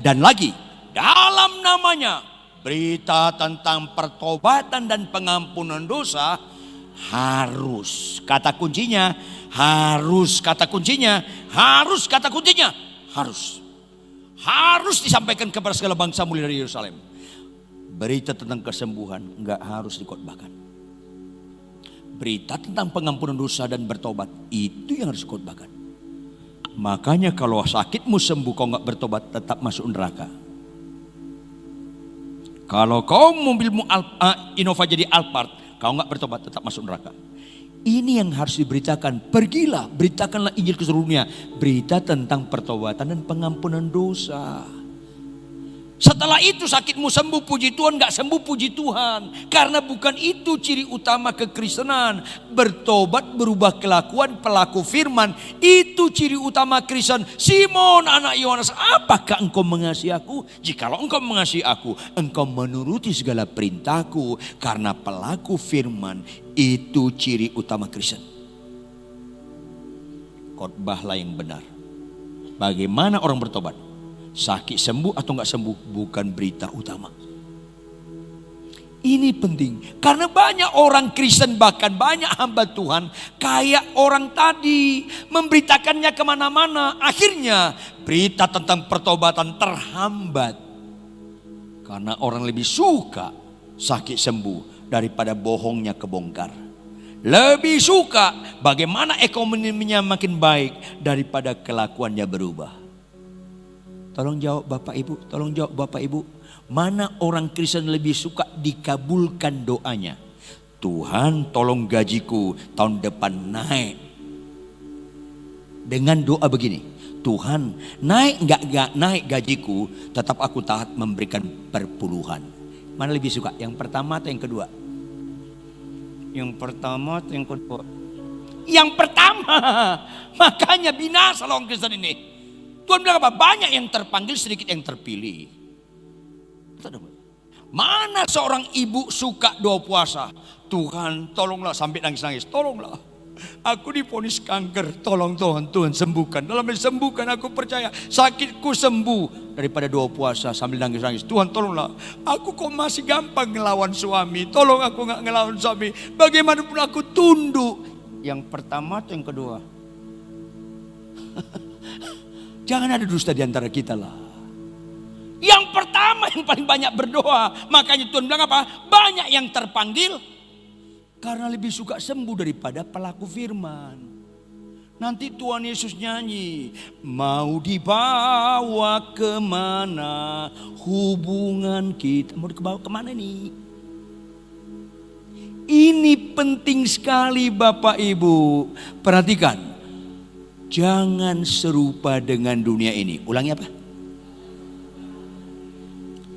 Dan lagi, dalam namanya berita tentang pertobatan dan pengampunan dosa harus. Kata kuncinya harus, kata kuncinya harus, kata kuncinya harus. Harus disampaikan kepada segala bangsa mulai dari Yerusalem. Berita tentang kesembuhan enggak harus dikhotbahkan. Berita tentang pengampunan dosa dan bertobat itu yang harus dikhotbahkan. Makanya kalau sakitmu sembuh kau enggak bertobat tetap masuk neraka. Kalau kau mobilmu Innova jadi Alphard, kau enggak bertobat tetap masuk neraka. Ini yang harus diberitakan. Pergilah, beritakanlah Injil ke seluruh dunia. Berita tentang pertobatan dan pengampunan dosa. Setelah itu sakitmu sembuh, puji Tuhan, gak sembuh, puji Tuhan. Karena bukan itu ciri utama kekristenan. Bertobat, berubah kelakuan, pelaku firman. Itu ciri utama Kristen. Simon anak Yohanes, apakah engkau mengasihi aku? Jikalau engkau mengasihi aku, engkau menuruti segala perintahku. Karena pelaku firman itu ciri utama Kristen. Khotbahlah yang benar. Bagaimana orang bertobat? Sakit sembuh atau enggak sembuh bukan berita utama. Ini penting karena banyak orang Kristen, bahkan banyak hamba Tuhan kayak orang tadi memberitakannya kemana-mana. Akhirnya berita tentang pertobatan terhambat karena orang lebih suka sakit sembuh daripada bohongnya kebongkar. Lebih suka bagaimana ekonominya makin baik daripada kelakuannya berubah. Tolong jawab Bapak Ibu, tolong jawab Bapak Ibu. Mana orang Kristen lebih suka dikabulkan doanya? Tuhan tolong gajiku tahun depan naik. Dengan doa begini, Tuhan naik enggak naik gajiku, tetap aku taat memberikan perpuluhan. Mana lebih suka? Yang pertama atau yang kedua? Yang pertama atau yang kedua? Yang pertama. Makanya binasa orang Kristen ini. Tuhan bilang apa? Banyak yang terpanggil, sedikit yang terpilih. Mana seorang ibu suka doa puasa? Tuhan tolonglah, sampai nangis-nangis. Tolonglah. Aku divonis kanker. Tolong Tuhan, Tuhan sembuhkan. Dalam disembuhkan aku percaya sakitku sembuh. Daripada doa puasa sambil nangis-nangis. Tuhan tolonglah. Aku kok masih gampang ngelawan suami. Tolong aku gak ngelawan suami. Bagaimanapun aku tunduk. Yang pertama atau yang kedua? Jangan ada dusta di antara kita lah. Yang pertama yang paling banyak berdoa. Makanya Tuhan bilang apa? Banyak yang terpanggil. Karena lebih suka sembuh daripada pelaku firman. Nanti Tuhan Yesus nyanyi. Mau dibawa kemana hubungan kita. Mau dibawa kemana nih? Ini penting sekali Bapak Ibu. Perhatikan. Jangan serupa dengan dunia ini. Ulangi apa?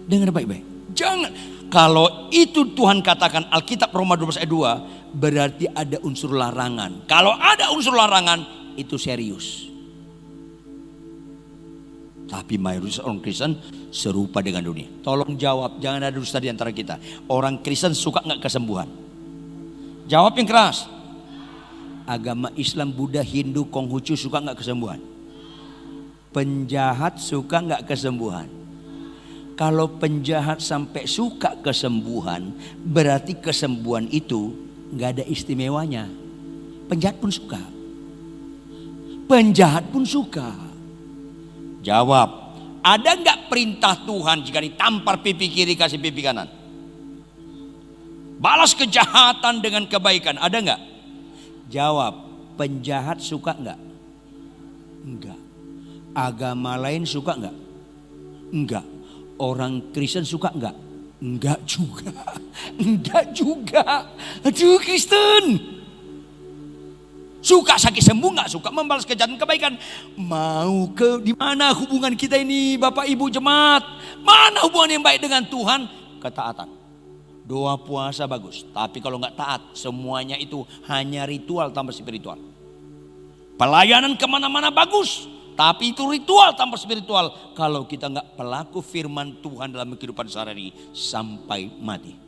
Dengar baik-baik. Jangan. Kalau itu Tuhan katakan Alkitab Roma 12 ayat 2. Berarti ada unsur larangan. Kalau ada unsur larangan itu serius. Tapi mayoritas orang Kristen serupa dengan dunia. Tolong jawab. Jangan ada dusta di antara kita. Orang Kristen suka gak kesembuhan? Jawab yang keras. Agama Islam, Buddha, Hindu, Konghucu suka gak kesembuhan? Penjahat suka gak kesembuhan? Kalau penjahat sampai suka kesembuhan, berarti kesembuhan itu gak ada istimewanya. Penjahat pun suka. Penjahat pun suka. Jawab, ada gak perintah Tuhan jika ditampar pipi kiri kasih pipi kanan? Balas kejahatan dengan kebaikan, ada gak? Jawab, penjahat suka enggak? Enggak. Agama lain suka enggak? Enggak. Orang Kristen suka enggak? Enggak juga. Enggak juga. Aduh Kristen. Suka sakit sembuh enggak? Suka membalas kejahatan kebaikan. Mau ke di mana hubungan kita ini Bapak Ibu jemaat? Mana hubungan yang baik dengan Tuhan? Ketaatan. Doa puasa bagus, tapi kalau nggak taat semuanya itu hanya ritual tanpa spiritual. Pelayanan kemana-mana bagus, tapi itu ritual tanpa spiritual. Kalau kita nggak pelaku firman Tuhan dalam kehidupan sehari-hari sampai mati.